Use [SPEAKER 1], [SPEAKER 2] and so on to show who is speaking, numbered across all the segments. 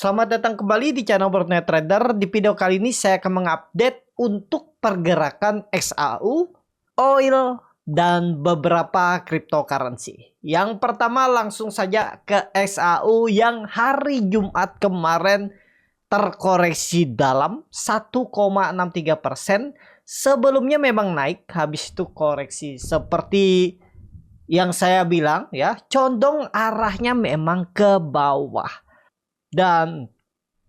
[SPEAKER 1] Selamat datang kembali di channel Fortnite Trader. Di video kali ini saya akan mengupdate untuk pergerakan XAU, oil, dan beberapa cryptocurrency. Yang pertama langsung saja ke XAU yang hari Jumat kemarin terkoreksi dalam 1,63%. Sebelumnya memang naik, habis itu koreksi seperti yang saya bilang ya, condong arahnya memang ke bawah. Dan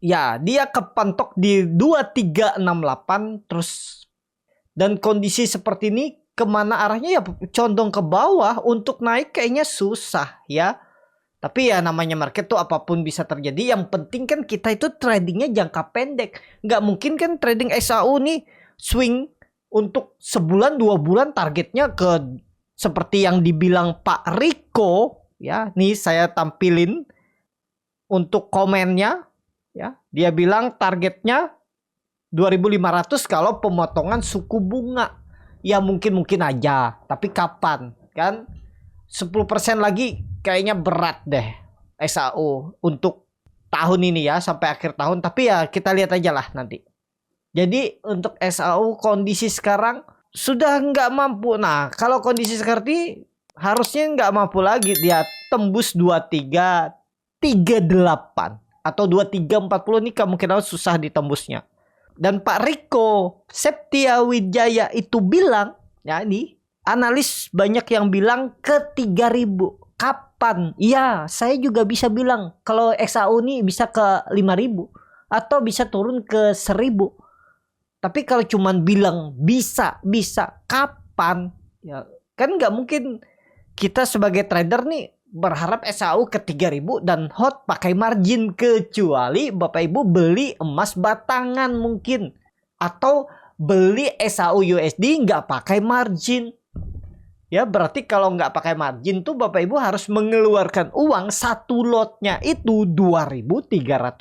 [SPEAKER 1] ya dia kepentok di 2368 terus, dan kondisi seperti ini kemana arahnya ya condong ke bawah. Untuk naik kayaknya susah ya. Tapi ya namanya market tuh apapun bisa terjadi. Yang penting kan kita itu tradingnya jangka pendek. Nggak mungkin kan trading XAU nih swing untuk sebulan 2 bulan targetnya ke seperti yang dibilang Pak Riko ya. Nih saya tampilin untuk komennya ya, dia bilang targetnya 2.500 kalau pemotongan suku bunga. Ya mungkin aja, tapi kapan kan? 10% lagi kayaknya berat deh XAU untuk tahun ini ya, sampai akhir tahun. Tapi ya kita lihat aja lah nanti. Jadi untuk XAU kondisi sekarang sudah nggak mampu. Nah kalau kondisi seperti harusnya nggak mampu lagi, dia tembus 2338 atau 2340 ini kemungkinan susah ditembusnya. Dan Pak Riko Septiawijaya itu bilang, ya ini analis banyak yang bilang ke 3000. Kapan? Ya saya juga bisa bilang kalau XAU ini bisa ke 5000 atau bisa turun ke 1000. Tapi kalau cuman bilang bisa kapan? Ya kan nggak mungkin kita sebagai trader nih berharap XAU ke 3000 dan hot pakai margin, kecuali Bapak Ibu beli emas batangan mungkin, atau beli XAU USD nggak pakai margin. Ya berarti kalau nggak pakai margin tuh Bapak Ibu harus mengeluarkan uang satu lotnya itu 2.319.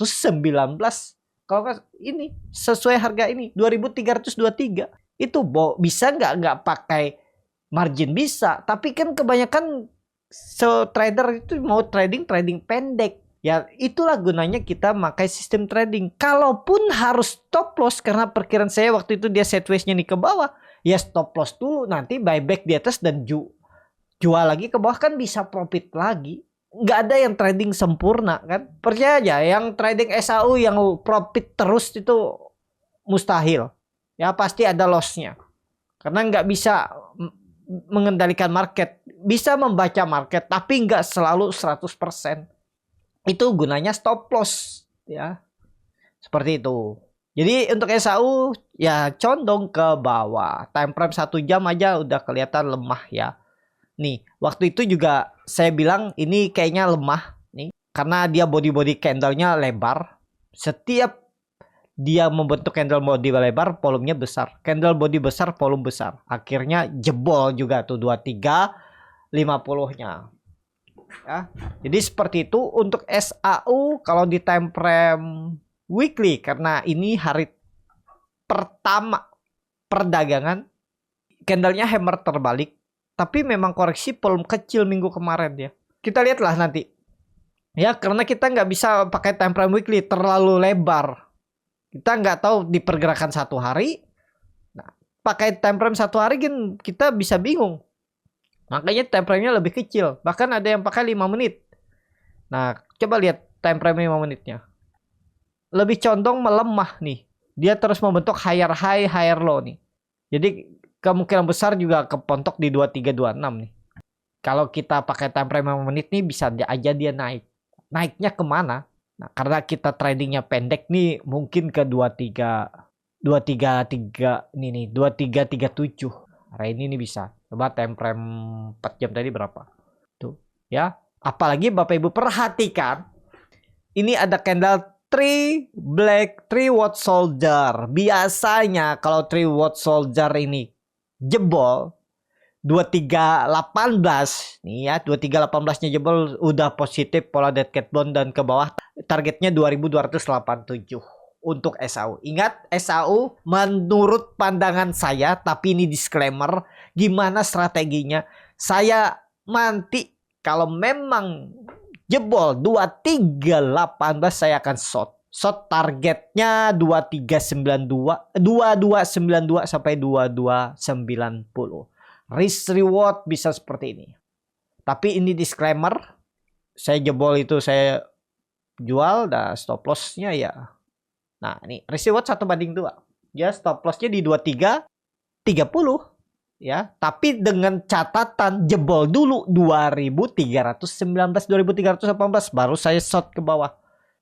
[SPEAKER 1] Kalau ini sesuai harga ini 2.323 itu bisa nggak pakai margin? Bisa, tapi kan kebanyakan trader itu mau trading pendek. Ya itulah gunanya kita pakai sistem trading. Kalaupun harus stop loss karena perkiraan saya waktu itu dia sideways-nya nih ke bawah, ya stop loss dulu, nanti buyback di atas dan jual lagi ke bawah, kan bisa profit lagi. Nggak ada yang trading sempurna kan. Percaya aja, yang trading XAU yang profit terus itu mustahil. Ya pasti ada loss-nya. Karena nggak bisa mengendalikan market. Bisa membaca market tapi nggak selalu 100%. Itu gunanya stop loss ya. Seperti itu. Jadi untuk XAU ya condong ke bawah. Time frame 1 jam aja udah kelihatan lemah ya. Nih, waktu itu juga saya bilang ini kayaknya lemah nih karena dia body candle-nya lebar. Setiap dia membentuk candle body lebar, volumenya besar. Candle body besar, volume besar. Akhirnya jebol juga tuh 2350-nya. Ya. Jadi seperti itu untuk XAU kalau di time frame weekly, karena ini hari pertama perdagangan, candlenya hammer terbalik. Tapi memang koreksi volume kecil minggu kemarin ya. Kita lihatlah nanti. Ya, karena kita nggak bisa pakai time frame weekly, terlalu lebar. Kita nggak tahu di pergerakan 1 hari. Nah, pakai time frame 1 hari kan kita bisa bingung. Makanya time frame-nya lebih kecil. Bahkan ada yang pakai 5 menit. Nah, coba lihat time frame 5 menitnya. Lebih condong melemah nih. Dia terus membentuk higher high, higher low nih. Jadi kemungkinan besar juga kepontok di 2326 nih. Kalau kita pakai time frame 5 menit nih bisa aja dia naik. Naiknya kemana? Nah, karena kita tradingnya pendek nih, mungkin ke 233 ini nih, 2337. Hari ini nih bisa. Coba time frame 4 jam tadi berapa? Tuh, ya. Apalagi Bapak Ibu perhatikan, ini ada candle 3 black 3 watt soldier. Biasanya kalau 3 watt soldier ini jebol 2318 nih ya, 2318-nya jebol udah positif pola dead cat bond dan ke bawah targetnya 2287 untuk XAU. Ingat, XAU menurut pandangan saya, tapi ini disclaimer, gimana strateginya saya nanti kalau memang jebol 2318 saya akan short. Short targetnya 2392, 2292 sampai 2290. Risk reward bisa seperti ini. Tapi ini disclaimer, saya jebol itu saya jual, dan stop lossnya ya. Nah ini risk reward 1/2. Ya stop lossnya di 2330. Ya, tapi dengan catatan jebol dulu 2319, 2318 baru saya short ke bawah.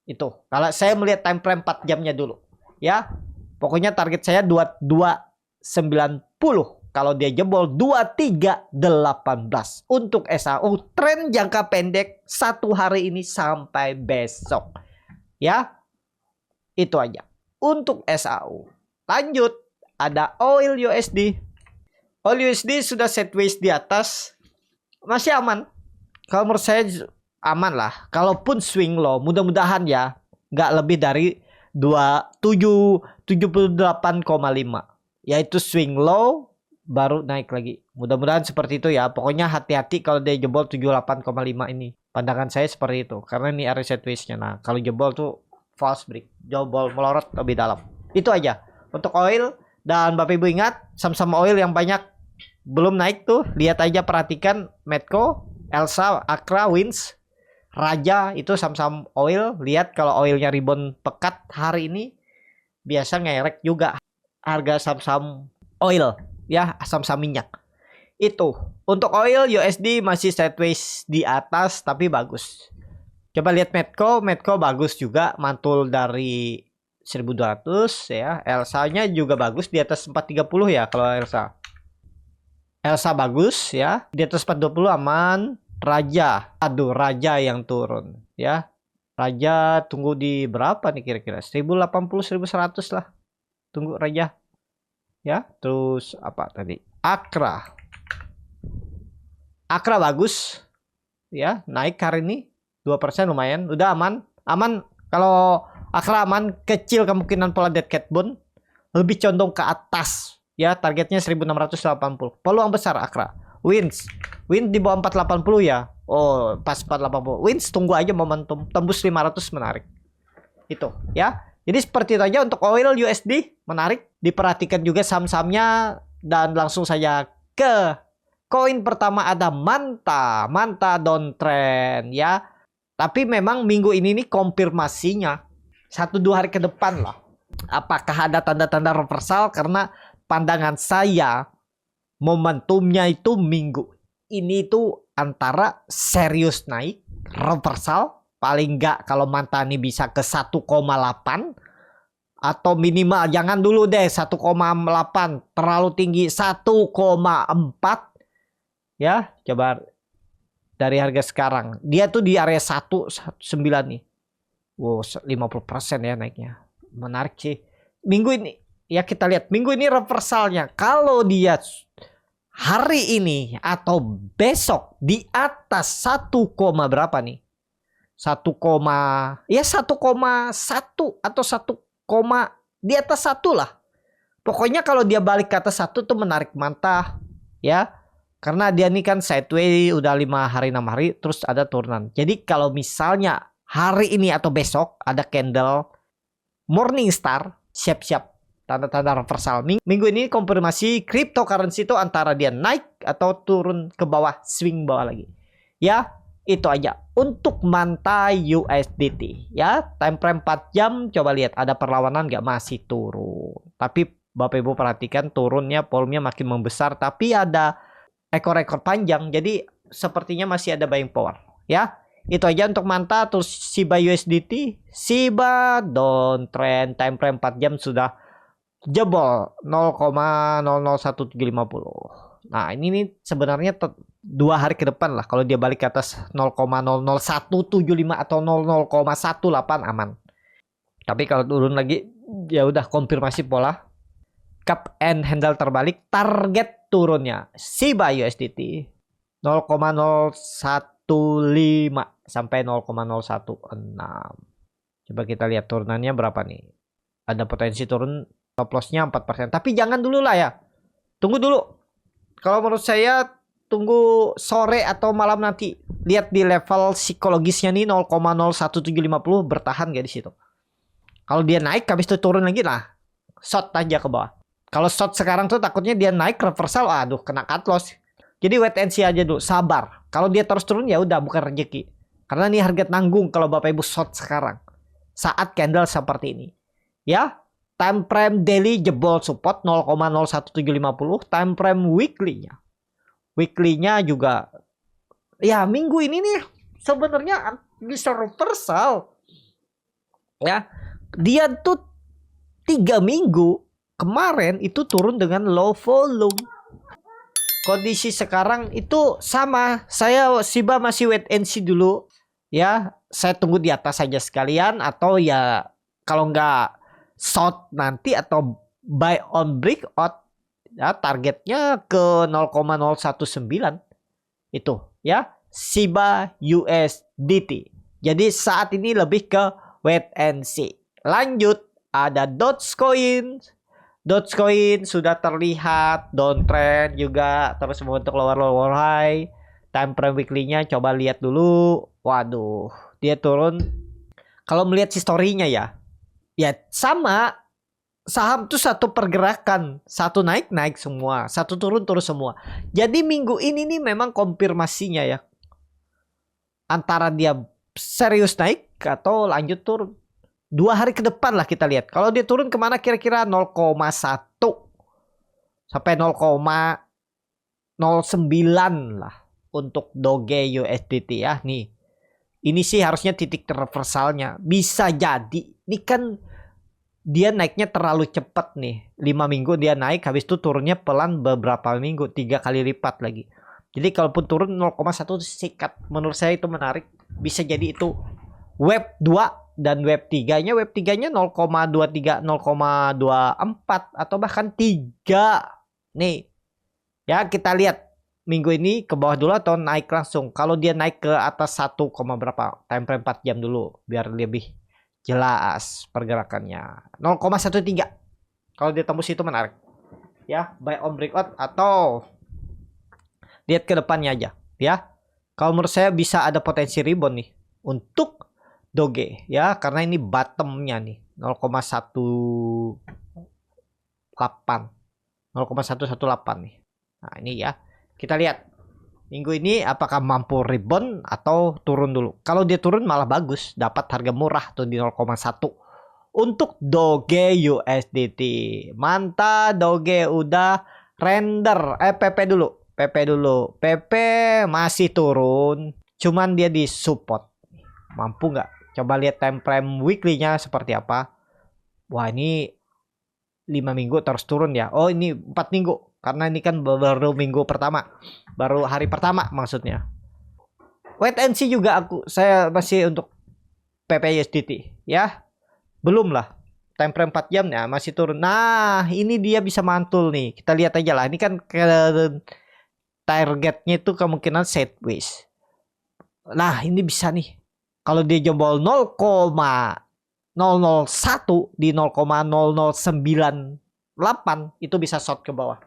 [SPEAKER 1] Itu kalau saya melihat time frame 4 jamnya dulu. Ya. Pokoknya target saya 2290. Kalau dia jebol 2318 untuk SAU, tren jangka pendek 1 hari ini sampai besok. Ya. Itu aja untuk SAU. Lanjut, ada oil USD. Oil USD sudah sideways di atas, masih aman. Kalau menurut saya aman lah. Kalaupun swing low, mudah-mudahan ya nggak lebih dari 78,5. Yaitu swing low baru naik lagi. Mudah-mudahan seperti itu ya. Pokoknya hati-hati kalau dia jebol 78,5 ini. Pandangan saya seperti itu. Karena ini area sideways-nya. Nah, kalau jebol tuh false break. Jebol melorot lebih dalam. Itu aja untuk oil. Dan Bapak Ibu ingat, saham-saham oil yang banyak belum naik tuh, lihat aja, perhatikan Medco, Elsa, Akra, Wins, Raja, itu saham-saham oil. Lihat kalau oilnya rebound pekat hari ini, biasa ngerek juga harga saham-saham oil, ya, saham-saham minyak. Itu untuk oil USD masih sideways di atas tapi bagus. Coba lihat Medco, Medco bagus juga, mantul dari 1200 ya. Elsa-nya juga bagus di atas 430 ya kalau Elsa. Elsa bagus ya, di atas 420 aman. Raja, aduh Raja yang turun ya. Raja tunggu di berapa nih kira-kira? 1080, 1100 lah. Tunggu Raja. Ya, terus apa tadi? Akra. Akra bagus. Ya, naik hari ini 2% lumayan, udah aman. Aman kalau Akra aman, kecil kemungkinan pola dead cat bone, lebih condong ke atas ya, targetnya 1680. Peluang besar Akra. Wins di bawah 480 ya. Oh, pas 480. Wins tunggu aja momentum, tembus 500 menarik. Itu ya. Jadi seperti itu aja untuk oil USD, menarik. Diperhatikan juga saham-sahamnya, dan langsung saja ke koin pertama, ada Manta. Manta downtrend ya. Tapi memang minggu ini nih konfirmasinya 1-2 hari ke depan lah. Apakah ada tanda-tanda reversal? Karena pandangan saya momentumnya itu minggu ini tuh antara serius naik, reversal, paling enggak kalau Manta ini bisa ke 1,8 atau minimal, jangan dulu deh 1,8 terlalu tinggi, 1,4 ya. Coba dari harga sekarang dia tuh di area 119 nih. Wow, 50% ya naiknya. Menarik sih. Minggu ini ya, kita lihat minggu ini reversalnya. Kalau dia hari ini atau besok di atas 1, berapa nih? 1, ya 1,1 atau 1, di atas 1 lah. Pokoknya kalau dia balik ke atas 1 tuh menarik Manta ya. Karena dia nih kan sideways udah 5 hari 6 hari terus ada turunan. Jadi kalau misalnya hari ini atau besok ada candle Morningstar, siap-siap tanda-tanda reversal. Minggu ini konfirmasi cryptocurrency itu antara dia naik atau turun ke bawah, swing bawah lagi. Ya, itu aja untuk Manta USDT. Ya, time frame 4 jam, coba lihat ada perlawanan nggak, masih turun. Tapi Bapak Ibu perhatikan turunnya, volumenya makin membesar, tapi ada ekor-ekor panjang, jadi sepertinya masih ada buying power. Ya, itu aja untuk Manta. Terus Shiba USDT, Shiba downtrend, time frame 4 jam sudah jebol 0,001750. Nah ini nih sebenarnya 2 hari ke depan lah, kalau dia balik ke atas 0,00175 atau 0,018 aman. Tapi kalau turun lagi ya udah konfirmasi pola cup and handle terbalik. Target turunnya Shiba USDT 0,015 sampai 0,016. Coba kita lihat turunannya berapa nih. Ada potensi turun, stop loss-nya 4%. Tapi jangan dulu lah ya. Tunggu dulu. Kalau menurut saya tunggu sore atau malam nanti. lihat di level psikologisnya nih 0,01750 bertahan gak di situ. Kalau dia naik habis itu turun lagi lah, short aja ke bawah. Kalau short sekarang tuh takutnya dia naik reversal, aduh kena cut loss. Jadi wait and see aja dulu, sabar. Kalau dia terus turun ya udah bukan rezeki. Karena ini harga tanggung kalau Bapak Ibu short sekarang. Saat candle seperti ini. Ya, time frame daily jebol support 0,01750, time frame weekly-nya. Weekly-nya juga ya minggu ini nih sebenarnya bisa reversal. Ya, dia tuh 3 minggu kemarin itu turun dengan low volume. Kondisi sekarang itu sama. Saya Shiba masih wait and see dulu. Ya, saya tunggu di atas saja sekalian. Atau ya kalau nggak short nanti atau buy on breakout. Ya, targetnya ke 0,019. Itu ya. Shiba USDT. Jadi saat ini lebih ke wait and see. Lanjut. Ada Dogecoin. Dogecoin sudah terlihat downtrend juga, terus membentuk lower high. Time frame weekly-nya coba lihat dulu. Waduh, dia turun. Kalau melihat historinya ya sama. Saham tuh satu pergerakan, satu naik semua, satu turun semua. Jadi minggu ini nih memang konfirmasinya ya. Antara dia serius naik atau lanjut turun. 2 hari ke depan lah kita lihat. Kalau dia turun kemana kira-kira 0,1 sampai 0,09 lah untuk Doge USDT ya. Nih, ini sih harusnya titik reversalnya. Bisa jadi. Ini kan dia naiknya terlalu cepat nih. 5 minggu dia naik, habis itu turunnya pelan beberapa minggu. 3 kali lipat lagi. Jadi kalaupun turun 0,1 sikat. Menurut saya itu menarik. Bisa jadi itu web 2. Dan web 3-nya 0,23, 0,24 atau bahkan 3. Nih. Ya, kita lihat minggu ini ke bawah dulu atau naik langsung. Kalau dia naik ke atas 1, berapa? Time frame 4 jam dulu biar lebih jelas pergerakannya. 0,13. Kalau dia tembus itu menarik. Ya, buy on breakout atau lihat ke depannya aja, ya. Kalau menurut saya bisa ada potensi rebound nih untuk Doge ya, karena ini bottomnya nih 0,118 nih. Nah ini ya, kita lihat minggu ini apakah mampu rebound atau turun dulu. Kalau dia turun malah bagus, dapat harga murah tuh di 0,1 untuk Doge USDT. Mantap, Doge udah render. PP dulu, PP masih turun, cuman dia di support. Mampu nggak? Coba lihat time frame weekly-nya seperti apa. Wah, ini 5 minggu terus turun ya. Oh, ini 4 minggu. Karena ini kan baru minggu pertama. Baru hari pertama maksudnya. Wait and see juga saya masih untuk PPUSDT ya. Belum lah. Time frame 4 jam ya masih turun. Nah, ini dia bisa mantul nih. Kita lihat aja lah. Ini kan targetnya itu kemungkinan sideways. Nah, ini bisa nih. Kalau dia jebol 0,001 di 0,0098 itu bisa short ke bawah.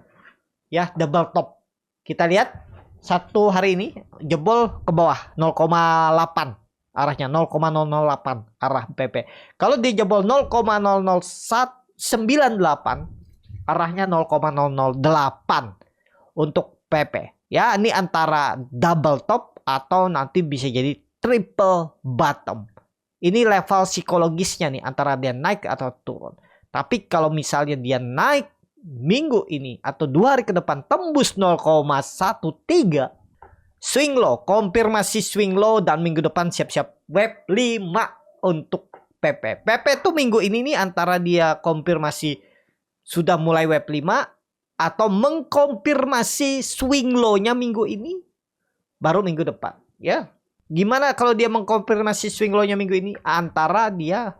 [SPEAKER 1] Ya, double top. Kita lihat satu hari ini jebol ke bawah 0,8 arahnya 0,008 arah PP. Kalau dia jebol 0,00198 arahnya 0,008 untuk PP. Ya, ini antara double top atau nanti bisa jadi triple bottom. Ini level psikologisnya nih antara dia naik atau turun. Tapi kalau misalnya dia naik minggu ini atau 2 hari ke depan tembus 0,13 swing low, konfirmasi swing low, dan minggu depan siap-siap web 5 untuk PP. PP tuh minggu ini nih antara dia konfirmasi sudah mulai web 5 atau mengkonfirmasi swing low-nya minggu ini baru minggu depan ya. Gimana kalau dia mengkonfirmasi swing low-nya minggu ini? Antara dia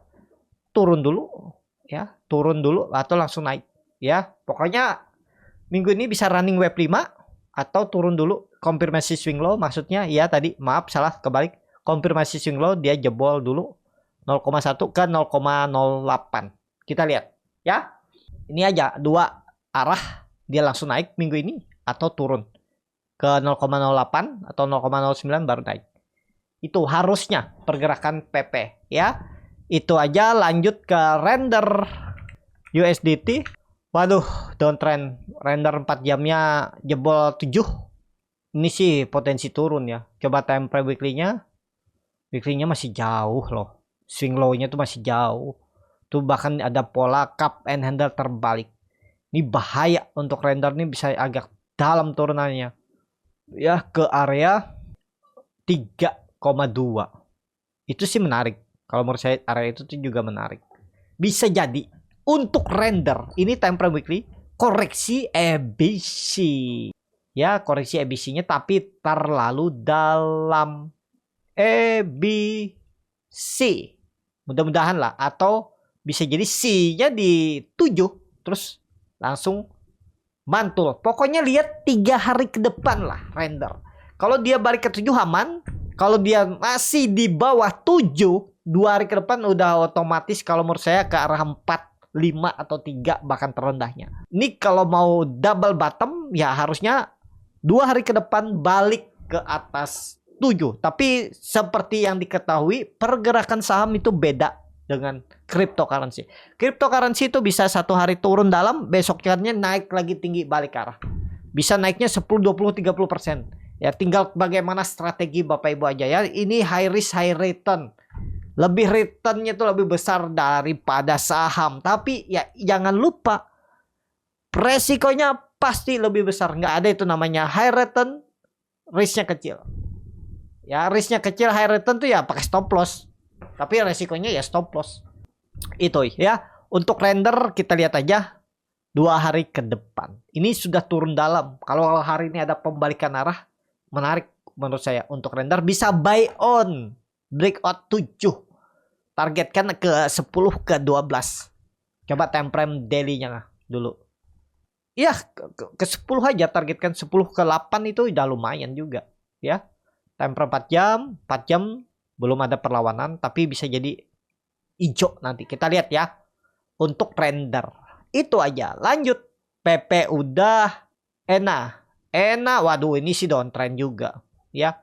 [SPEAKER 1] turun dulu ya, turun dulu atau langsung naik ya. Pokoknya minggu ini bisa running web 5 atau turun dulu konfirmasi swing low, maksudnya ya tadi maaf salah kebalik. Konfirmasi swing low dia jebol dulu 0,1 ke 0,08. Kita lihat ya. Ini aja 2 arah, dia langsung naik minggu ini atau turun ke 0,08 atau 0,09 baru naik. Itu harusnya pergerakan PP ya. Itu aja, lanjut ke render USDT. Waduh, downtrend. Render 4 jamnya jebol 7. Ini sih potensi turun ya. Coba time frame weekly-nya. Weekly-nya masih jauh loh. Swing low-nya tuh masih jauh. Tuh bahkan ada pola cup and handle terbalik. Ini bahaya untuk render nih, bisa agak dalam turunannya. Ya ke area 3,2. Itu sih menarik. Kalau menurut saya area itu tuh juga menarik. Bisa jadi untuk render ini time frame weekly koreksi EBC. Ya, koreksi EBC-nya tapi terlalu dalam. EBC. Mudah-mudahan lah, atau bisa jadi C-nya di 7 terus langsung mantul. Pokoknya lihat 3 hari ke depan lah render. Kalau dia balik ke 7 aman. Kalau dia masih di bawah 7, 2 hari ke depan udah otomatis kalau menurut saya ke arah 4, 5 atau 3 bahkan terendahnya. Ini kalau mau double bottom ya harusnya 2 hari ke depan balik ke atas 7. Tapi seperti yang diketahui, pergerakan saham itu beda dengan cryptocurrency. Cryptocurrency itu bisa 1 hari turun dalam, besoknya naik lagi tinggi balik ke arah. Bisa naiknya 10, 20, 30%. Ya tinggal bagaimana strategi Bapak Ibu aja ya. Ini high risk high return. Lebih returnnya itu lebih besar daripada saham. Tapi ya jangan lupa resikonya pasti lebih besar. Nggak ada itu namanya high return, risknya kecil. Ya risknya kecil, high return tuh ya pakai stop loss. Tapi resikonya ya stop loss. Itu ya. Untuk render kita lihat aja 2 hari ke depan. Ini sudah turun dalam. Kalau hari ini ada pembalikan arah, menarik menurut saya untuk render. Bisa buy on breakout 7. Targetkan ke 10 ke 12. Coba time frame daily-nya dulu. Ya ke 10 aja, targetkan 10 ke 8 itu udah lumayan juga ya. Time frame 4 jam belum ada perlawanan tapi bisa jadi hijau nanti. Kita lihat ya untuk render. Itu aja. Lanjut PP udah. ENA, waduh ini sih downtrend juga ya.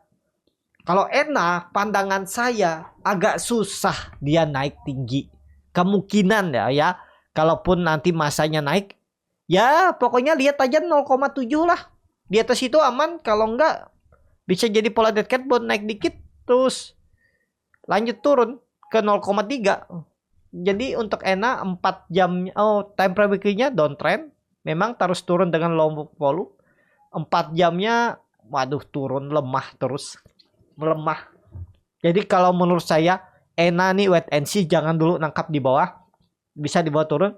[SPEAKER 1] Kalau ENA pandangan saya agak susah dia naik tinggi. Kemungkinan ya, kalaupun nanti masanya naik, ya pokoknya lihat aja 0,7 lah. Di atas itu aman, kalau enggak bisa jadi pola dead cat bond naik dikit terus lanjut turun ke 0,3. Jadi untuk ENA 4 jam time frame weekly-nya downtrend, memang terus turun dengan low volume. 4 jamnya waduh turun, lemah terus, melemah. Jadi kalau menurut saya ENA nih wait and see, jangan dulu nangkap di bawah, bisa di bawah turun,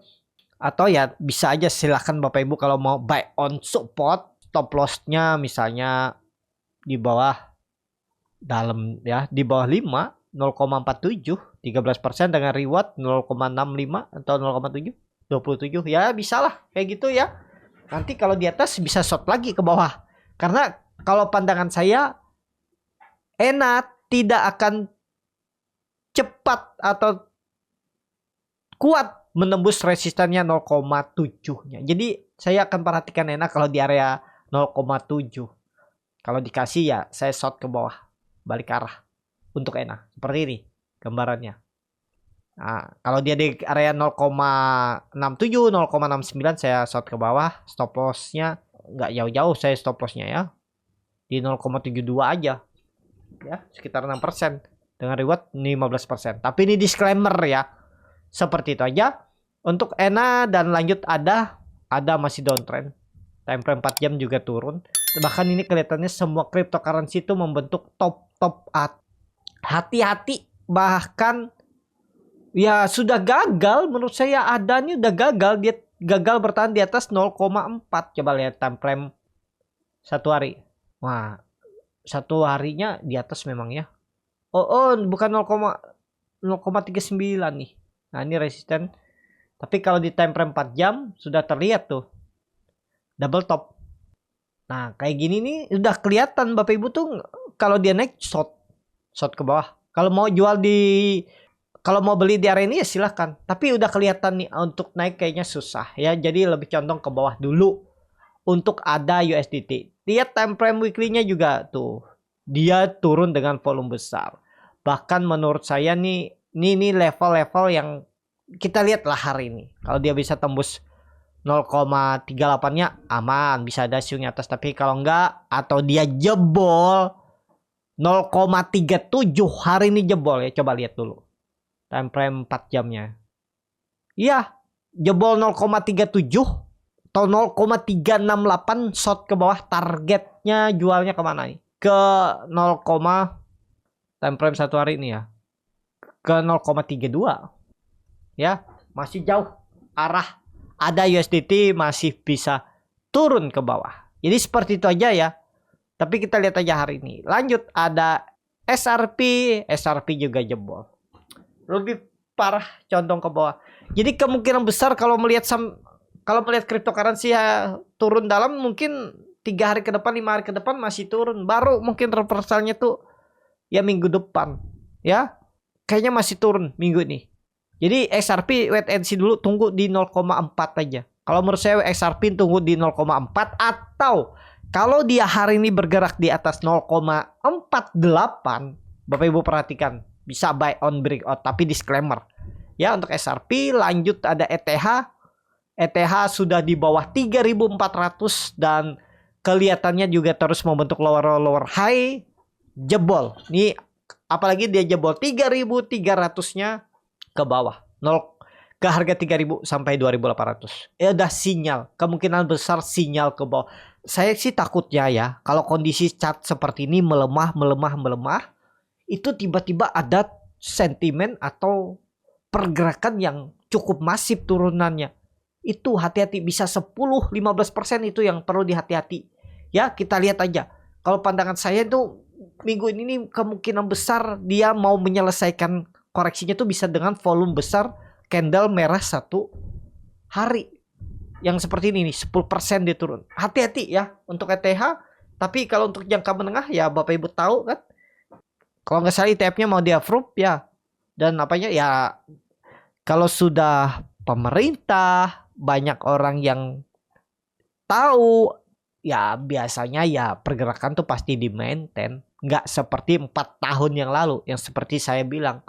[SPEAKER 1] atau ya bisa aja silahkan Bapak Ibu kalau mau buy on support, stop loss-nya misalnya di bawah dalam ya, di bawah 5, 0,47, 13% dengan reward 0,65 atau 0,7, 27 ya bisa lah kayak gitu ya. Nanti kalau di atas bisa short lagi ke bawah. Karena kalau pandangan saya ENA tidak akan cepat atau kuat menembus resistannya 0,7-nya. Jadi saya akan perhatikan ENA kalau di area 0,7. Kalau dikasih ya saya short ke bawah, balik ke arah untuk ENA. Seperti ini gambarannya. Nah, kalau dia di area 0,67, 0,69 saya short ke bawah. Stop loss-nya nggak jauh-jauh, saya stop loss-nya ya di 0,72 aja. Ya, sekitar 6% dengan reward 15%. Tapi ini disclaimer ya. Seperti itu aja untuk ENA. Dan lanjut ada masih downtrend. Time frame 4 jam juga turun. Bahkan ini kelihatannya semua cryptocurrency itu membentuk top up. Hati-hati, bahkan ya sudah gagal menurut saya. Ada nih udah gagal, dia gagal bertahan di atas 0,4. Coba lihat time frame 1 hari. Wah, 1 harinya di atas memang ya. Bukan 0,39 nih. Nah, ini resisten. Tapi kalau di time frame 4 jam sudah terlihat tuh double top. Nah, kayak gini nih udah kelihatan Bapak Ibu tuh kalau dia naik short ke bawah. Kalau mau beli di area ini ya silahkan. Tapi udah kelihatan nih untuk naik kayaknya susah ya. Jadi lebih condong ke bawah dulu untuk ada USDT. Lihat time frame weekly-nya juga tuh. dia turun dengan volume besar. Bahkan menurut saya nih, ini level-level yang kita lihat lah hari ini. Kalau dia bisa tembus 0,38-nya aman, bisa ada siung atas. Tapi kalau enggak, atau dia jebol 0,37 hari ini jebol ya, coba lihat dulu time frame 4 jamnya. Iya, jebol 0,37 atau 0,368 shot ke bawah. Targetnya jualnya kemana nih? Ke 0, time frame 1 hari ini ya, ke 0,32 ya, masih jauh arah. Ada USDT masih bisa turun ke bawah. Jadi seperti itu aja ya. Tapi kita lihat aja hari ini. Lanjut ada SRP juga jebol. Lebih parah, condong ke bawah. Jadi kemungkinan besar kalau melihat cryptocurrency ya, turun dalam mungkin 3 hari ke depan, 5 hari ke depan masih turun. Baru mungkin reversalnya tuh ya minggu depan. Ya. Kayaknya masih turun minggu ini. Jadi XRP wait and see dulu, tunggu di 0,4 aja. Kalau menurut saya XRP tunggu di 0,4, atau kalau dia hari ini bergerak di atas 0,48, Bapak Ibu perhatikan, bisa buy on breakout, tapi disclaimer. Ya, untuk XRP lanjut ada ETH. ETH sudah di bawah 3.400 dan kelihatannya juga terus membentuk lower high, jebol. Nih apalagi dia jebol 3.300-nya ke bawah, ke harga 3.000 sampai 2.800. Ya udah sinyal, kemungkinan besar sinyal ke bawah. Saya sih takutnya ya, kalau kondisi chart seperti ini melemah, itu tiba-tiba ada sentimen atau pergerakan yang cukup masif turunannya. Itu hati-hati, bisa 10-15% itu yang perlu dihati-hati. Ya, kita lihat aja. Kalau pandangan saya itu minggu ini kemungkinan besar dia mau menyelesaikan koreksinya tuh bisa dengan volume besar, candle merah 1 hari. Yang seperti ini nih, 10% dia turun. Hati-hati ya untuk ETH. Tapi kalau untuk jangka menengah ya Bapak Ibu tahu kan. Kalau nggak salah ETF-nya mau di-approve ya. Dan apanya ya, kalau sudah pemerintah, banyak orang yang tahu, ya biasanya ya pergerakan tuh pasti di-maintain. Nggak seperti 4 tahun yang lalu. Yang seperti saya bilang.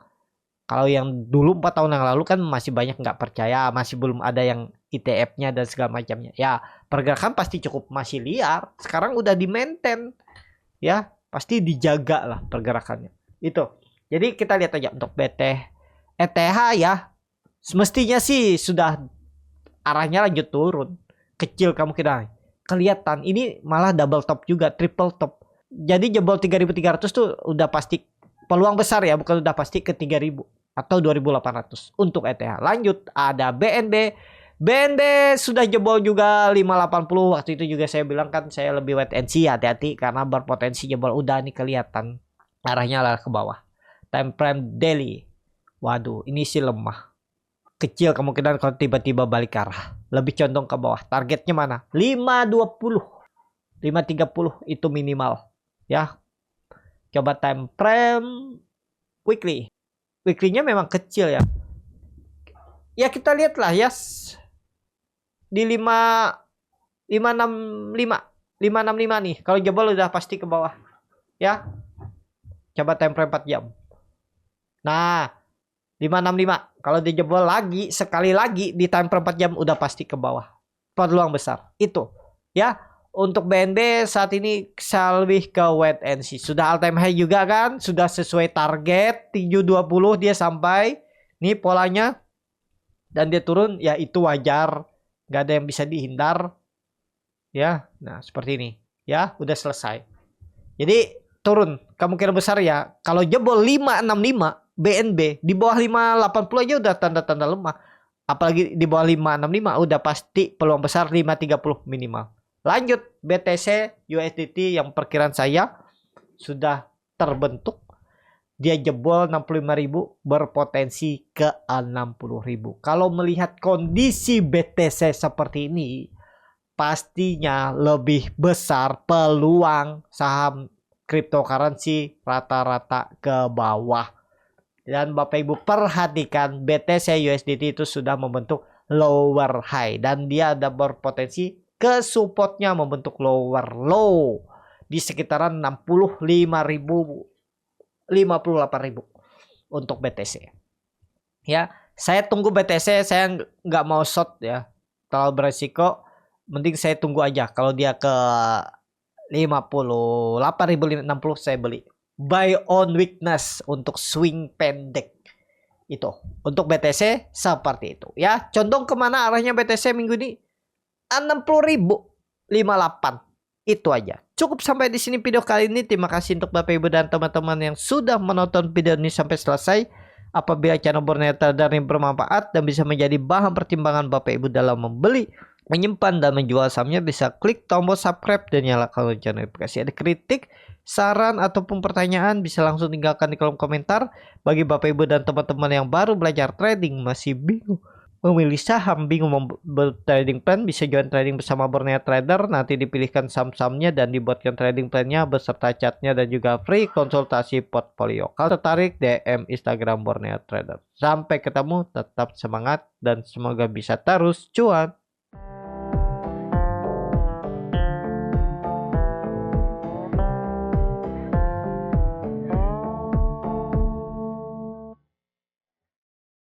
[SPEAKER 1] Kalau yang dulu 4 tahun yang lalu kan masih banyak nggak percaya, masih belum ada yang ETF-nya dan segala macamnya. Ya, pergerakan pasti cukup masih liar. Sekarang udah di-maintain. Ya, pasti dijaga lah pergerakannya. Itu. Jadi kita lihat aja untuk ETH ya. Semestinya sih sudah arahnya lanjut turun. Kecil kemungkinan. Kelihatan ini malah double top juga, triple top. Jadi jebol 3.300 tuh udah pasti peluang besar ya, bukan udah pasti ke 3.000 atau 2.800 untuk ETH. Lanjut ada BNB. BNB sudah jebol juga 580. Waktu itu juga saya bilang kan saya lebih wait and see, hati-hati karena berpotensi jebol. Udah nih kelihatan arahnya lah ke bawah. Time frame daily. Waduh, ini sih lemah. Kecil kemungkinan kalau tiba-tiba balik arah. Lebih condong ke bawah. Targetnya mana? 520. 530 itu minimal. Ya. Coba time frame weekly. Weekly-nya memang kecil ya. Ya kita lihat lah ya. Di 565 nih. Kalau jebol udah pasti ke bawah. Ya. Coba time frame 4 jam. Nah, 565. Kalau dia jebol lagi, sekali lagi di time frame 4 jam udah pasti ke bawah. Peluang besar. Itu. Ya. Untuk BNB saat ini saya lebih ke wait and see. Sudah all time high juga kan. Sudah sesuai target 720 dia sampai. Nih polanya. Dan dia turun. Ya itu wajar. Gak ada yang bisa dihindar. Ya. Nah seperti ini. Ya udah selesai. Jadi turun. Kemungkinan besar ya. Kalau jebol 565 BNB. Di bawah 580 aja udah tanda-tanda lemah. Apalagi di bawah 565 udah pasti peluang besar 530 minimal. Lanjut BTC USDT yang perkiraan saya sudah terbentuk. Dia jebol 65.000, berpotensi ke 60.000. Kalau melihat kondisi BTC seperti ini, pastinya lebih besar peluang saham cryptocurrency rata-rata ke bawah. Dan Bapak Ibu perhatikan BTC USDT itu sudah membentuk lower high dan dia ada berpotensi ke supportnya membentuk lower low di sekitaran 65.000 58.000 untuk BTC. Ya, saya tunggu BTC, saya nggak mau short ya, terlalu beresiko. Mending saya tunggu aja. Kalau dia ke 58.060 saya beli. Buy on weakness untuk swing pendek. Itu untuk BTC seperti itu ya. Condong kemana arahnya BTC minggu ini? 60.058. Itu aja. Cukup sampai di sini video kali ini. Terima kasih untuk Bapak Ibu dan teman-teman yang sudah menonton video ini sampai selesai. Apabila channel Borneo Trader ini bermanfaat dan bisa menjadi bahan pertimbangan Bapak Ibu dalam membeli, menyimpan dan menjual sahamnya, bisa klik tombol subscribe dan nyalakan lonceng notifikasi. Ada kritik, saran ataupun pertanyaan bisa langsung tinggalkan di kolom komentar. Bagi Bapak Ibu dan teman-teman yang baru belajar trading, masih bingung memilih saham, bingung membuat trading plan, bisa join trading bersama Borneo Trader. Nanti dipilihkan saham-sahamnya dan dibuatkan trading plannya beserta chartnya dan juga free konsultasi portfolio. Kalau tertarik, DM Instagram Borneo Trader. Sampai ketemu, tetap semangat dan semoga bisa terus cuan.